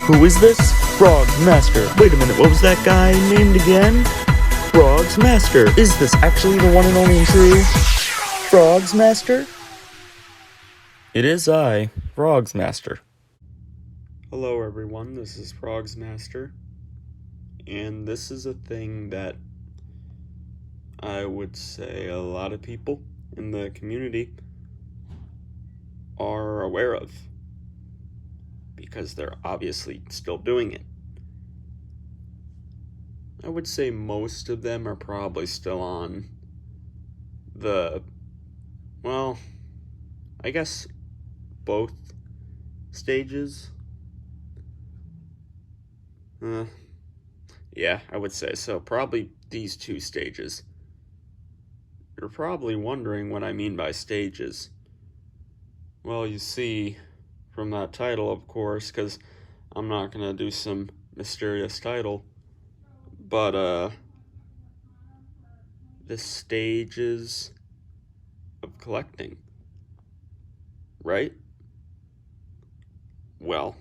Who is this? Frog's Master. Wait a minute, what was that guy named again? Frog's Master. Is this actually the one and only and true Frog's Master? It is I, Frog's Master. Hello everyone, this is Frog's Master, and this is a thing that I would say a lot of people in the community are aware of, because they're obviously still doing it. I would say most of them are probably still on I guess both stages. Yeah, I would say so. Probably these two stages. You're probably wondering what I mean by stages. Well, you see from that title, of course, because I'm not going to do some mysterious title, but the stages of collecting, right? Well,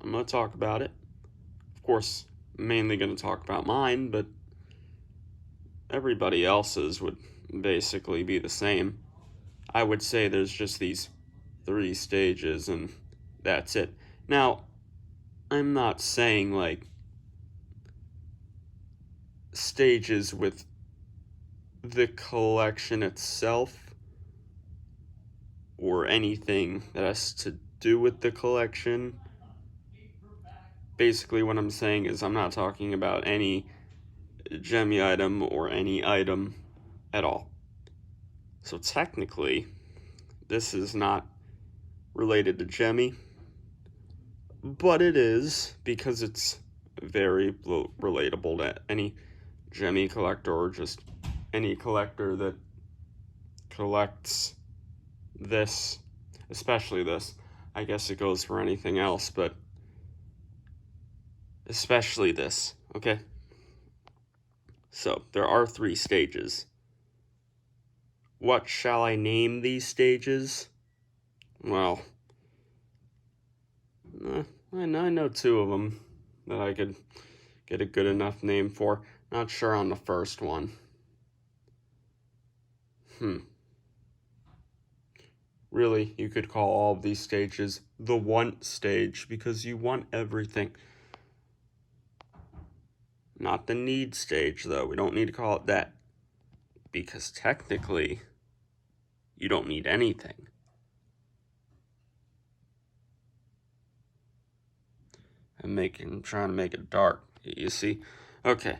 I'm going to talk about it. Of course, mainly going to talk about mine, but everybody else's would basically be the same. I would say there's just these 3 stages and that's it. Now, I'm not saying like stages with the collection itself or anything that has to do with the collection. Basically what I'm saying is I'm not talking about any Gemmy item or any item at all. So technically, this is not related to Gemmy, but it is because it's very relatable to any Gemmy collector or just any collector that collects this, especially this. I guess it goes for anything else, but especially this, okay? So, there are 3 stages. What shall I name these stages? Well, I know 2 of them that I could get a good enough name for. Not sure on the first one. Really, you could call all of these stages the want stage, because you want everything. Not the need stage, though. We don't need to call it that, because technically, you don't need anything. I'm trying to make it dark, you see? Okay.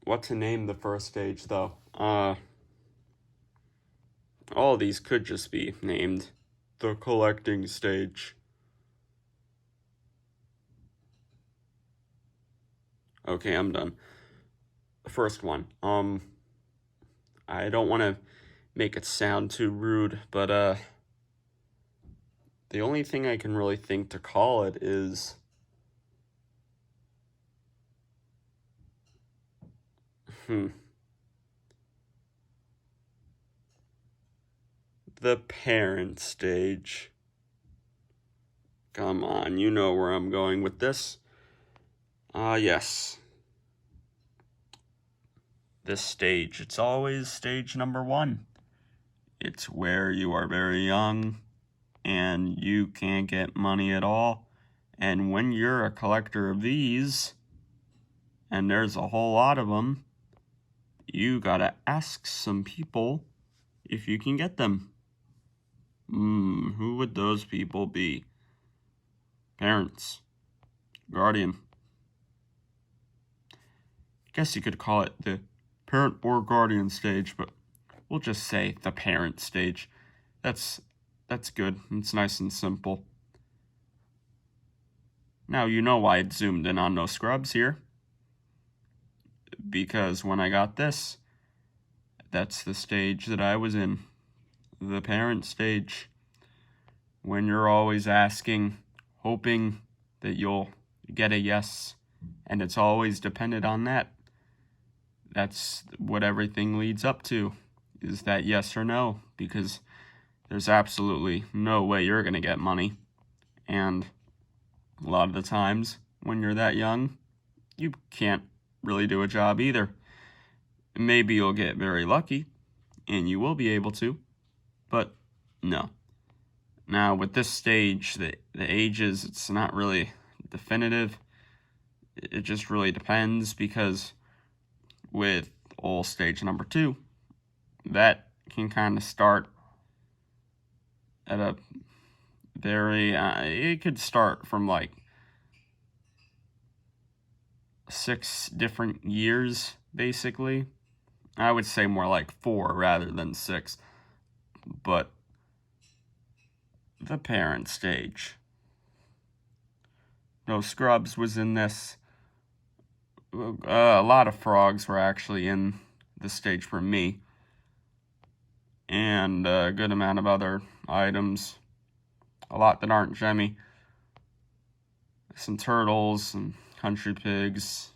What to name the first stage, though? All of these could just be named the collecting stage. Okay, I'm done. The first one. I don't want to make it sound too rude, but the only thing I can really think to call it is the parent stage. Come on, you know where I'm going with this. Yes. This stage, it's always stage number 1. It's where you are very young and you can't get money at all. And when you're a collector of these, and there's a whole lot of them, you gotta ask some people if you can get them. Who would those people be? Parents. Guardian. Guess you could call it the parent or guardian stage, but we'll just say the parent stage. That's good. It's nice and simple. Now you know why it zoomed in on no scrubs here. Because when I got this, that's the stage that I was in. The parent stage. When you're always asking, hoping that you'll get a yes, and it's always dependent on that. That's what everything leads up to, is that yes or no, because there's absolutely no way you're going to get money. And A lot of the times when you're that young, you can't really do a job either. Maybe you'll get very lucky, and you will be able to, but no. Now, with this stage, the ages, it's not really definitive. It just really depends, because with old stage number 2, that can kind of start at a very, it could start from like 6 different years, basically. I would say more like 4 rather than 6. But the parent stage. No Scrubs was in this. A lot of frogs were actually in this stage for me. And a good amount of other items. A lot that aren't gemmy. Some turtles, some country pigs.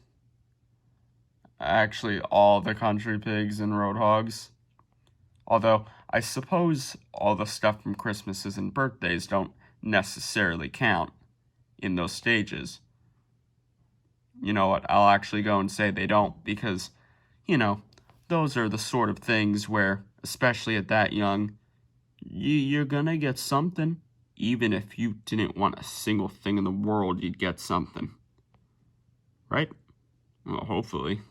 Actually, all the country pigs and roadhogs. Although, I suppose all the stuff from Christmases and birthdays don't necessarily count in those stages. You know what, I'll actually go and say they don't, because, you know, those are the sort of things where, especially at that young, you're gonna get something. Even if you didn't want a single thing in the world, you'd get something. Right? Well, hopefully.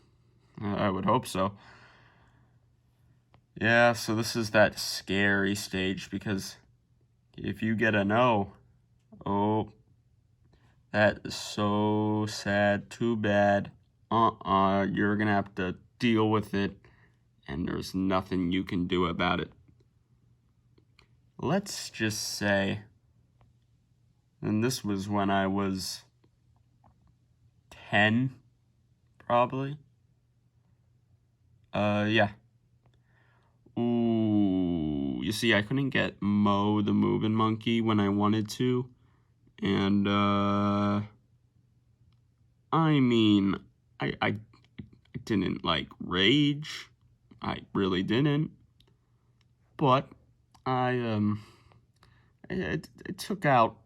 I would hope so. Yeah, so this is that scary stage, because if you get a no, oh, that is so sad, too bad. You're gonna have to deal with it, and there's nothing you can do about it. Let's just say, and this was when I was 10, probably. Yeah. Ooh, you see, I couldn't get Mo the Moving Monkey when I wanted to. And, I mean, I didn't, like, rage. I really didn't. But I took out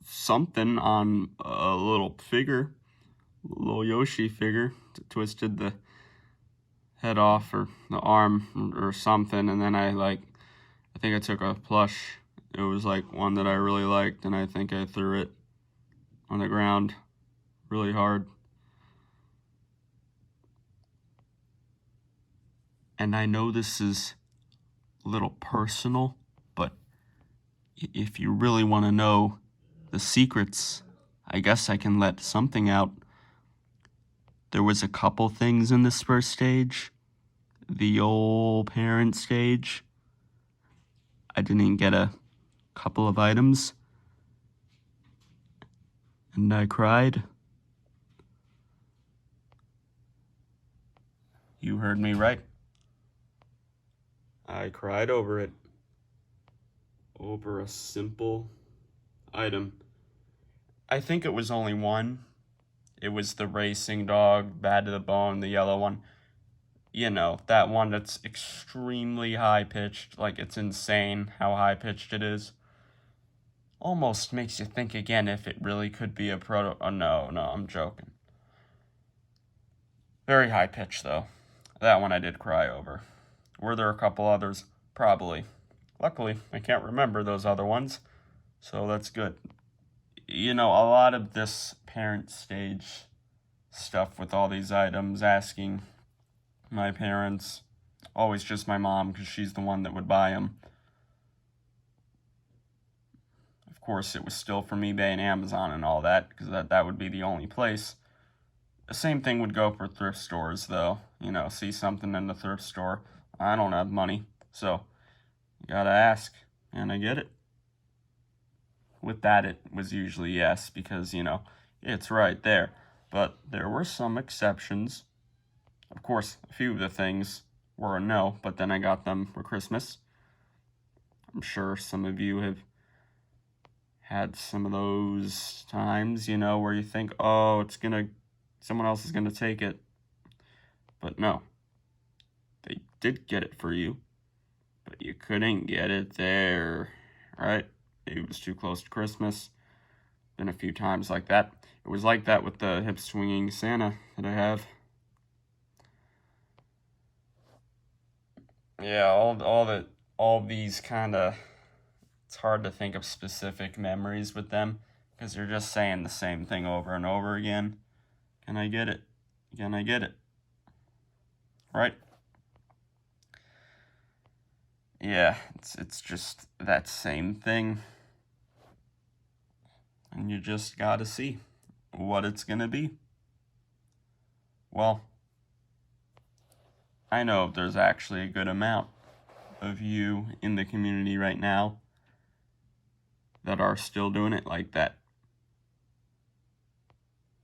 something on a little figure, a little Yoshi figure, twisted the head off or the arm or something, and then I think I took a plush. It was like one that I really liked, and I think I threw it on the ground really hard. And I know this is a little personal, but if you really want to know the secrets, I guess I can let something out. There was a couple things in this first stage. The old parent stage. I didn't get a couple of items. And I cried. You heard me right. I cried over it. Over a simple item. I think it was only one. It was the racing dog, bad to the bone, the yellow one. You know, that one that's extremely high-pitched. Like, it's insane how high-pitched it is. Almost makes you think again if it really could be a proto... Oh, no, I'm joking. Very high-pitched, though. That one I did cry over. Were there a couple others? Probably. Luckily, I can't remember those other ones, so that's good. You know, a lot of this parent stage stuff with all these items, asking my parents, always just my mom, because she's the one that would buy them. Of course, it was still from eBay and Amazon and all that, because that would be the only place. The same thing would go for thrift stores, though. You know, see something in the thrift store. I don't have money, so you gotta ask, and I get it. With that, it was usually yes, because, you know, it's right there. But there were some exceptions. Of course, a few of the things were a no, but then I got them for Christmas. I'm sure some of you have had some of those times, you know, where you think, oh, someone else is gonna take it. But no, they did get it for you, but you couldn't get it there, right? It was too close to Christmas. been a few times like that. It was like that with the hip swinging Santa that I have. Yeah, all these kind of, it's hard to think of specific memories with them because you're just saying the same thing over and over again. Can I get it? Can I get it? Right? Yeah, it's just that same thing. And you just gotta see what it's gonna be. Well, I know there's actually a good amount of you in the community right now that are still doing it like that.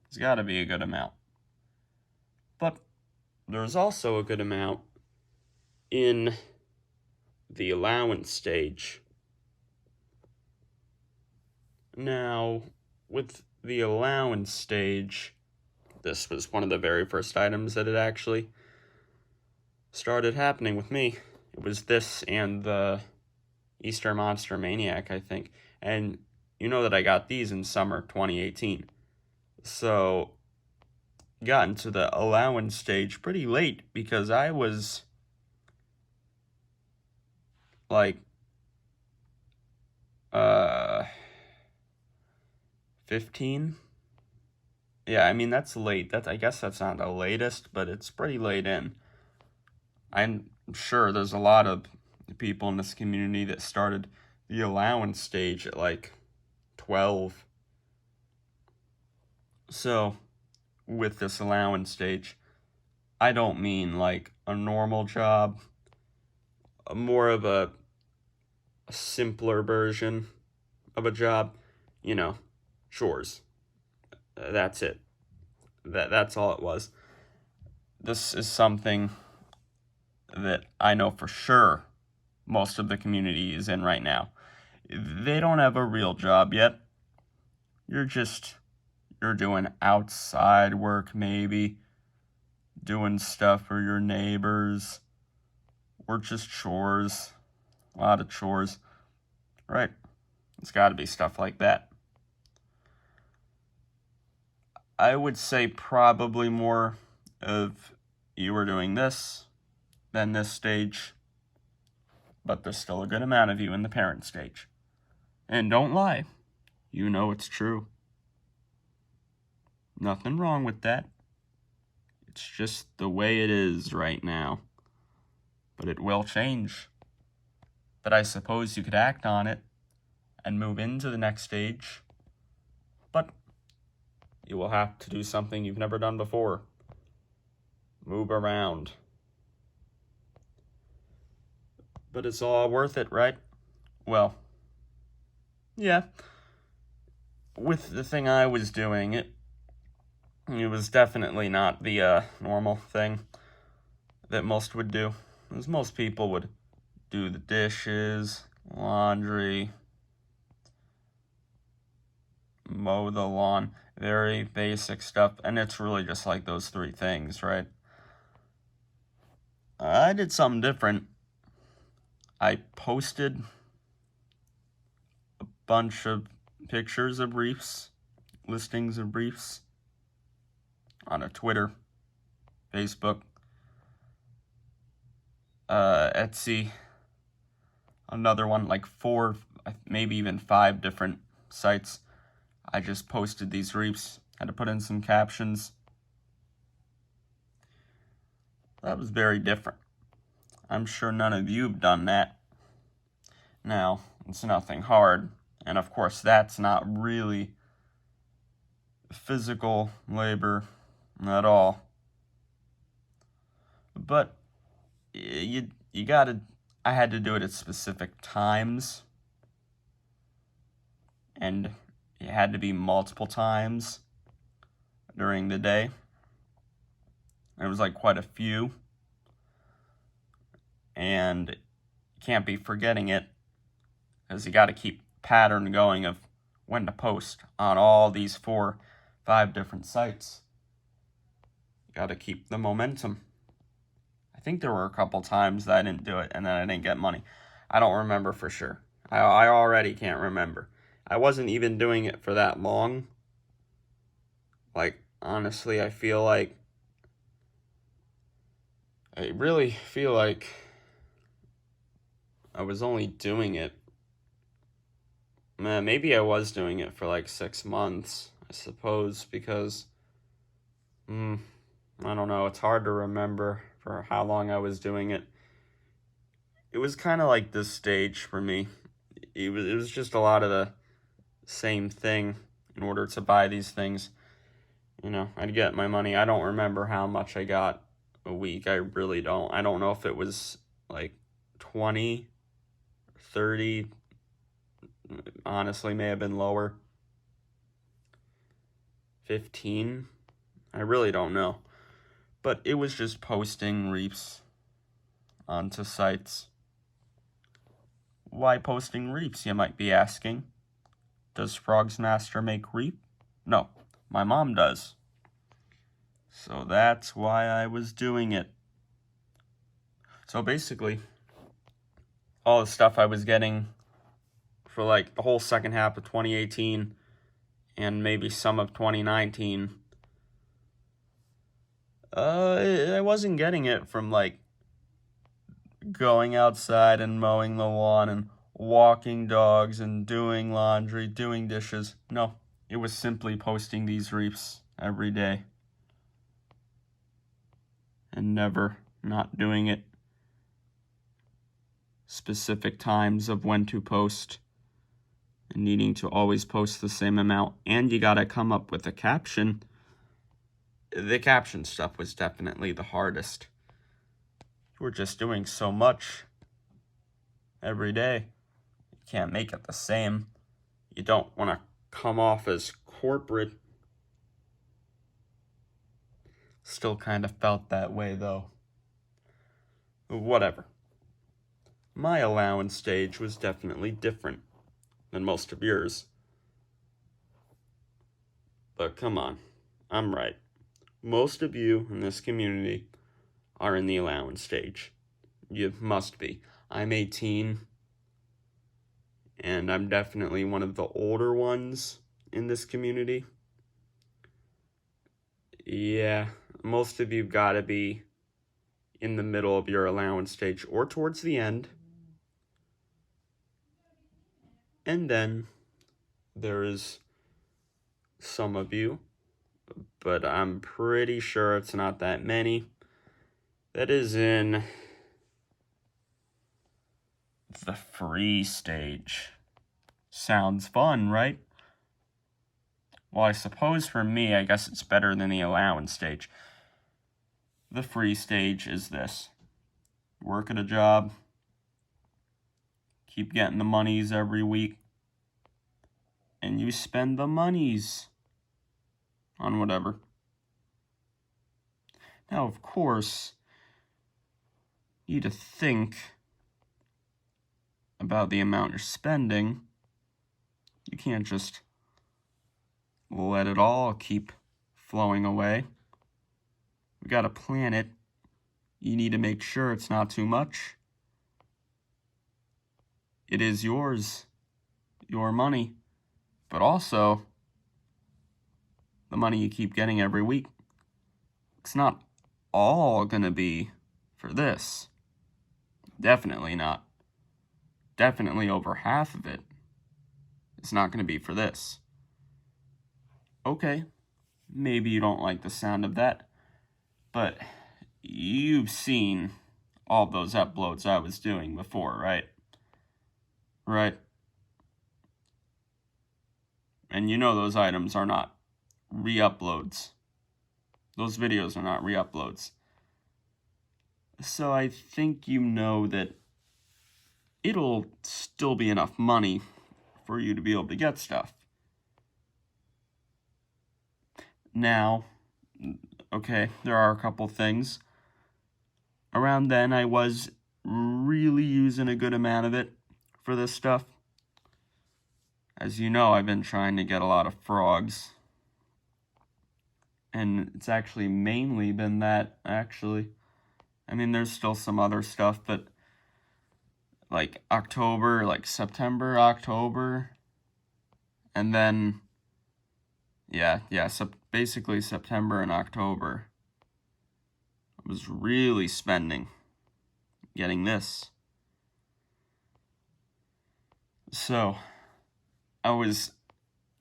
There's gotta be a good amount. But there's also a good amount in the allowance stage. Now, with the allowance stage, this was one of the very first items that it actually started happening with me. It was this and the Easter Monster Maniac, I think. And you know that I got these in summer 2018. So, got into the allowance stage pretty late because I was like 15. Yeah, I mean that's late. I guess that's not the latest, but it's pretty late in. I'm sure there's a lot of people in this community that started the allowance stage at like 12. So, with this allowance stage, I don't mean like a normal job, more of a simpler version of a job, chores. That's it. That's all it was. This is something that I know for sure most of the community is in right now. They don't have a real job yet. You're doing outside work, maybe doing stuff for your neighbors, or just chores, a lot of chores, right? It's got to be stuff like that. I would say probably more of you were doing this than this stage, but there's still a good amount of you in the parent stage. And don't lie, you know it's true. Nothing wrong with that. It's just the way it is right now. But it will change. But I suppose you could act on it and move into the next stage. But you will have to do something you've never done before. Move around. But it's all worth it, right? Well, yeah. With the thing I was doing, it was definitely not the normal thing that most would do. As most people would do the dishes, laundry, mow the lawn, very basic stuff, and it's really just like those three things, right? I did something different. I posted a bunch of pictures of reefs, listings of reefs, on a Twitter, Facebook, Etsy, another one, like 4, maybe even 5 different sites. I just posted these reefs, had to put in some captions. That was very different. I'm sure none of you have done that. Now, it's nothing hard, and of course that's not really physical labor at all. But you gotta, I had to do it at specific times, and it had to be multiple times during the day. There was like quite a few, and you can't be forgetting it, because you gotta keep pattern going of when to post on all these 4, 5 different sites. You gotta keep the momentum. I think there were a couple times that I didn't do it and then I didn't get money. I don't remember for sure. I already can't remember. I wasn't even doing it for that long. Like, honestly, I really feel like I was only doing it. Maybe I was doing it for like 6 months, I suppose, because, I don't know, it's hard to remember for how long I was doing it. It was kind of like this stage for me. It was just a lot of the same thing in order to buy these things. I'd get my money. I don't remember how much I got a week. I really don't. I don't know if it was like 20, 30, honestly, may have been lower. 15. I really don't know. But it was just posting reaps onto sites. Why posting reaps, you might be asking? Does Frogs Master make reap? No, my mom does. So that's why I was doing it. So basically, all the stuff I was getting for like the whole second half of 2018 and maybe some of 2019, I wasn't getting it from like going outside and mowing the lawn and walking dogs and doing laundry, doing dishes. No, it was simply posting these reaps every day and never not doing it. Specific times of when to post and needing to always post the same amount, and you gotta come up with a caption. The caption stuff was definitely the hardest. We're just doing so much every day. You can't make it the same. You don't want to come off as corporate. Still kind of felt that way though. Whatever. My allowance stage was definitely different than most of yours. But come on, I'm right. Most of you in this community are in the allowance stage. You must be. I'm 18, and I'm definitely one of the older ones in this community. Yeah, most of you gotta be in the middle of your allowance stage or towards the end. And then there's some of you, but I'm pretty sure it's not that many, that is in the free stage. Sounds fun, right? Well, I suppose for me, I guess it's better than the allowance stage. The free stage is this. Work at a job, keep getting the monies every week, and you spend the monies on whatever. Now, of course, you need to think about the amount you're spending. You can't just let it all keep flowing away. We gotta plan it. You need to make sure it's not too much. It is yours, your money, but also the money you keep getting every week. It's not all gonna be for this. Definitely not. Definitely over half of it is not gonna be for this. Okay, maybe you don't like the sound of that, but you've seen all those uploads I was doing before, right? Right? And you know those items are not re-uploads. Those videos are not re-uploads. So I think you know that it'll still be enough money for you to be able to get stuff. Now, okay, there are a couple things. Around then, I was really using a good amount of it for this stuff. As you know, I've been trying to get a lot of frogs. And it's actually mainly been that, actually. I mean, there's still some other stuff, but like October, like September, October, And then, basically September and October, I was really spending getting this. So, I was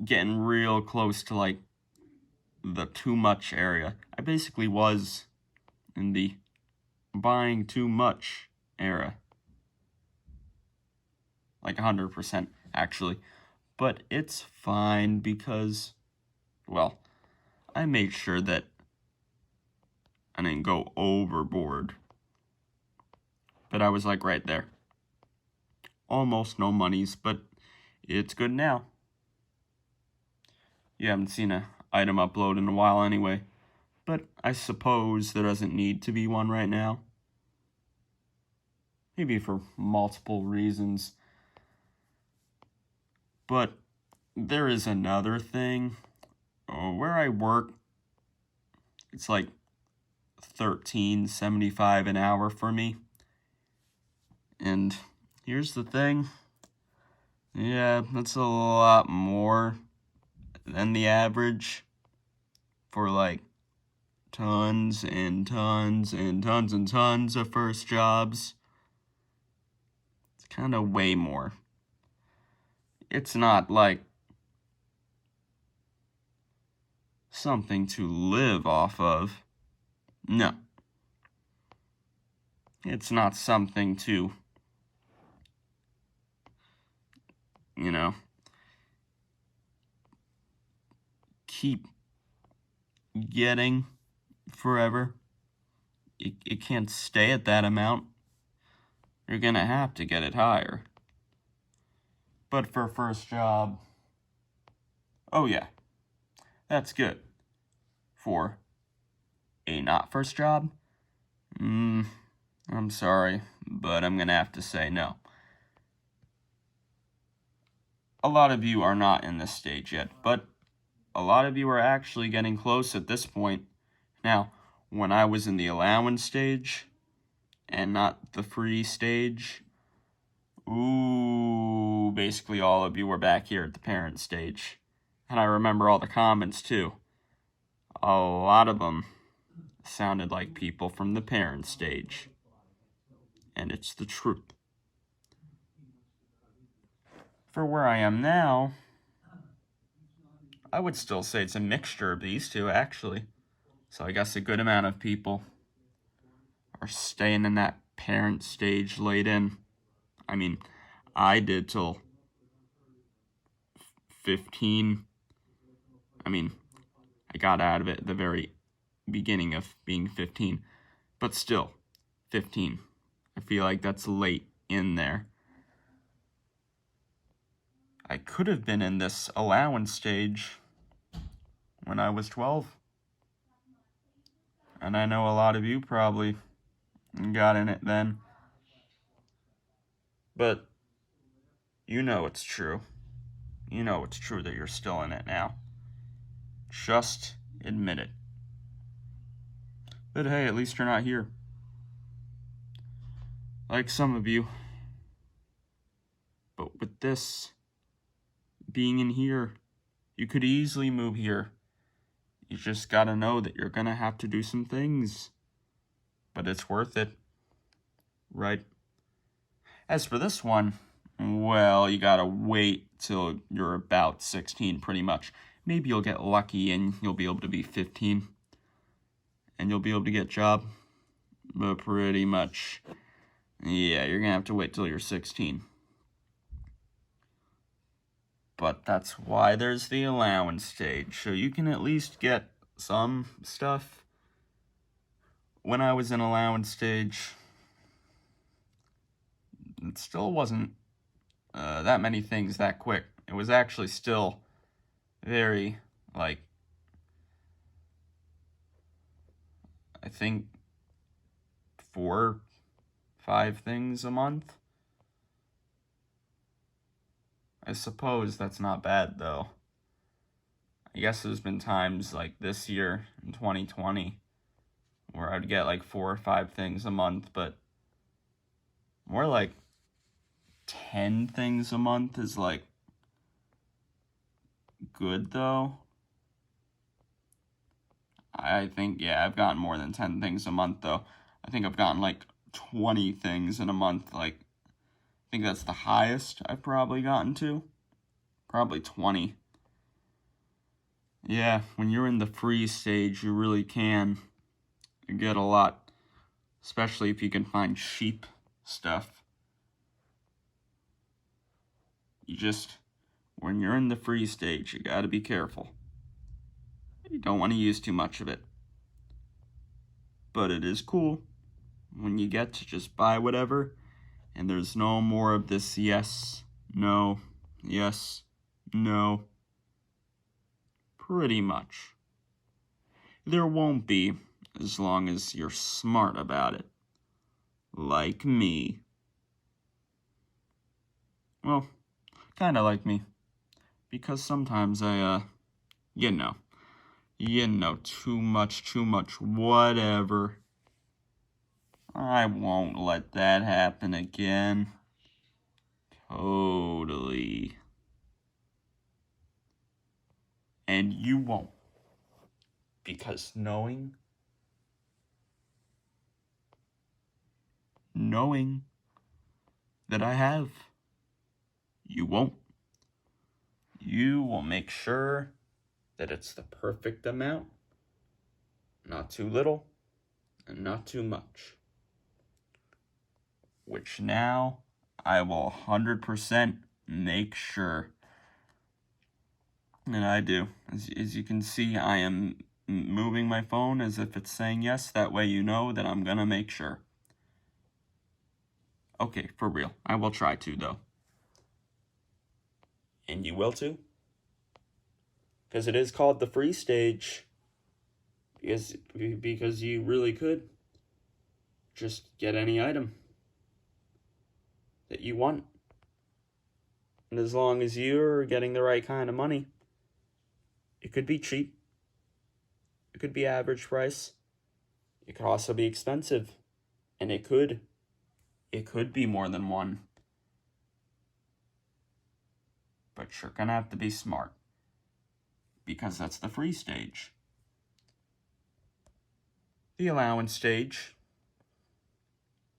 getting real close to, like, the too much area. I basically was in the buying too much era. Like 100%, actually. But it's fine because, well, I made sure that I didn't go overboard. But I was, like, right there. Almost no monies, but it's good now. You haven't seen an item upload in a while anyway. But I suppose there doesn't need to be one right now. Maybe for multiple reasons. But there is another thing. Where I work, it's like $13.75 an hour for me. And here's the thing. Yeah, that's a lot more than the average for like tons and tons and tons and tons of first jobs. It's kind of way more. It's not like something to live off of. No. It's not something to, keep getting forever. It can't stay at that amount. You're gonna have to get it higher. But for first job, oh yeah, that's good. For a not first job, I'm sorry, but I'm gonna have to say no. A lot of you are not in this stage yet, but a lot of you are actually getting close at this point. Now, when I was in the allowance stage, and not the free stage, basically all of you were back here at the parent stage. And I remember all the comments too. A lot of them sounded like people from the parent stage. And it's the truth. For where I am now, I would still say it's a mixture of these two, actually. So I guess a good amount of people are staying in that parent stage late in. I mean, I did till 15. I got out of it at the very beginning of being 15. But still, 15. I feel like that's late in there. I could have been in this allowance stage when I was 12. And I know a lot of you probably got in it then. But you know it's true. You know it's true that you're still in it now. Just admit it. But hey, at least you're not here. Like some of you. But with this being in here, you could easily move here. You just gotta know that you're gonna have to do some things. But it's worth it. Right? As for this one, well, you gotta wait till you're about 16 pretty much. Maybe you'll get lucky and you'll be able to be 15. And you'll be able to get a job. But pretty much, yeah, you're gonna have to wait till you're 16. But that's why there's the allowance stage, so you can at least get some stuff. When I was in allowance stage, it still wasn't that many things that quick. It was actually still very, I think 4, 5 things a month. I suppose that's not bad, though. I guess there's been times like this year in 2020 where I'd get like 4 or 5 things a month, but more like 10 things a month is like good, though. I think, yeah, I've gotten more than 10 things a month, though. I think I've gotten, like, 20 things in a month. Like, I think that's the highest I've probably gotten to. Probably 20. Yeah, when you're in the free stage, you really can get a lot. Especially if you can find cheap stuff. When you're in the free stage, you gotta be careful. You don't want to use too much of it. But it is cool when you get to just buy whatever, and there's no more of this yes, no, yes, no. Pretty much. There won't be, as long as you're smart about it. Like me. Well, kinda like me. Because sometimes you know, too much, whatever. I won't let that happen again. Totally. And you won't. Because knowing that I have, you won't. You will make sure that it's the perfect amount. Not too little, and not too much. Which now, I will 100% make sure. And I do. As you can see, I am moving my phone as if it's saying yes. That way you know that I'm gonna make sure. Okay, for real. I will try to, though. And you will too? Because it is called the free stage. Because you really could just get any item that you want. And as long as you're getting the right kind of money, it could be cheap. It could be average price. It could also be expensive. And it could be more than one. But you're gonna have to be smart. Because that's the free stage. The allowance stage.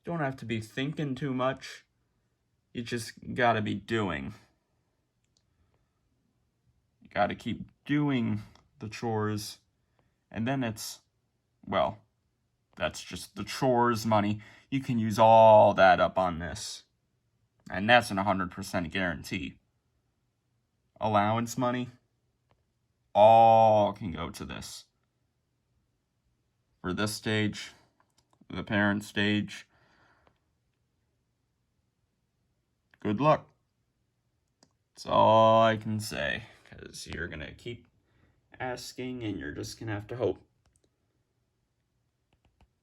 Don't have to be thinking too much. You just gotta be doing. You gotta keep doing the chores. And then it's, well, that's just the chores money. You can use all that up on this. And that's an 100% guarantee. Allowance money, all can go to this. For this stage, the parent stage, good luck. That's all I can say, because you're going to keep asking and you're just going to have to hope.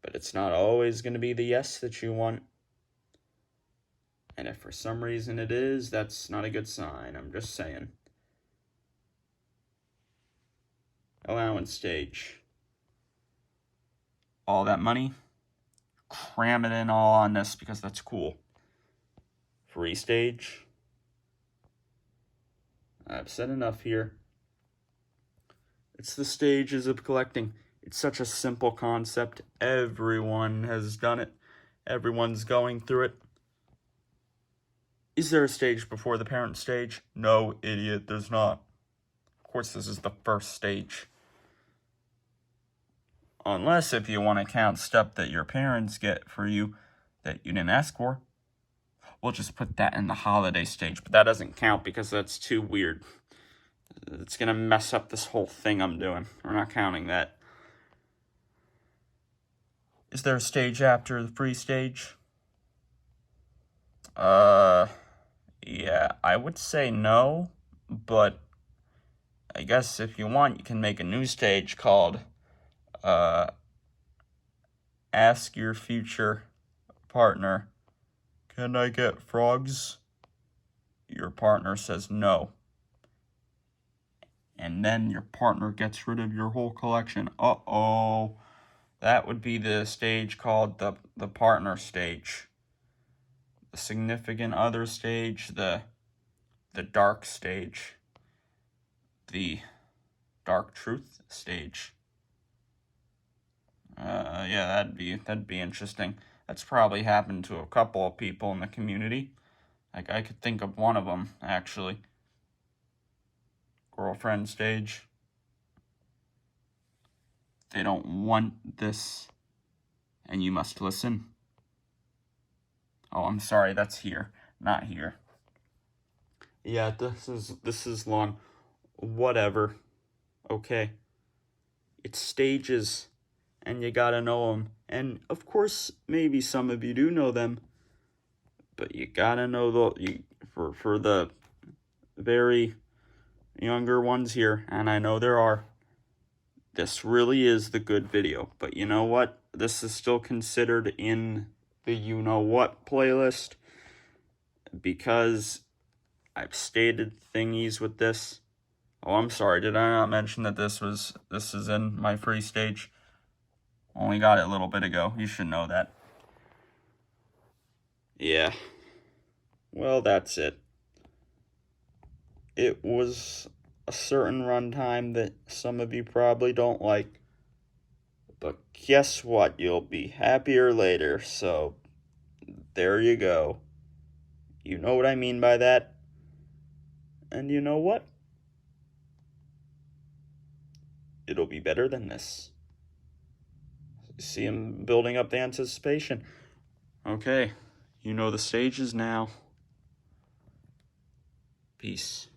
But it's not always going to be the yes that you want. And if for some reason it is, that's not a good sign. I'm just saying. Allowance stage. All that money, cram it in all on this because that's cool. Free stage. I've said enough here. It's the stages of collecting. It's such a simple concept. Everyone has done it. Everyone's going through it. Is there a stage before the parent stage? No, idiot, there's not. Of course, this is the first stage. Unless if you want to count stuff that your parents get for you that you didn't ask for. We'll just put that in the holiday stage, but that doesn't count because that's too weird. It's going to mess up this whole thing I'm doing. We're not counting that. Is there a stage after the free stage? Yeah, I would say no, but I guess if you want, you can make a new stage called Ask Your Future Partner, can I get frogs? Your partner says no. And then your partner gets rid of your whole collection. Uh-oh. That would be the stage called the partner stage. The significant other stage, the dark stage. the Dark Truth stage. Yeah, that'd be interesting. That's probably happened to a couple of people in the community. Like, I could think of one of them, actually. Girlfriend stage. They don't want this, and you must listen. Oh, I'm sorry, that's here, not here. Yeah, this is long. Whatever. Okay. It's stages, and you gotta know them. And of course, maybe some of you do know them, but you gotta know for the very younger ones here, and I know there are. This really is the good video, but you know what? This is still considered in the you know what playlist because I've stated thingies with this. Oh, I'm sorry. Did I not mention that this is in my free stage? Only got it a little bit ago. You should know that. Yeah. Well, that's it. It was a certain runtime that some of you probably don't like. But guess what? You'll be happier later. So, there you go. You know what I mean by that? And you know what? It'll be better than this. See him building up the anticipation. Okay, you know the stages now. Peace.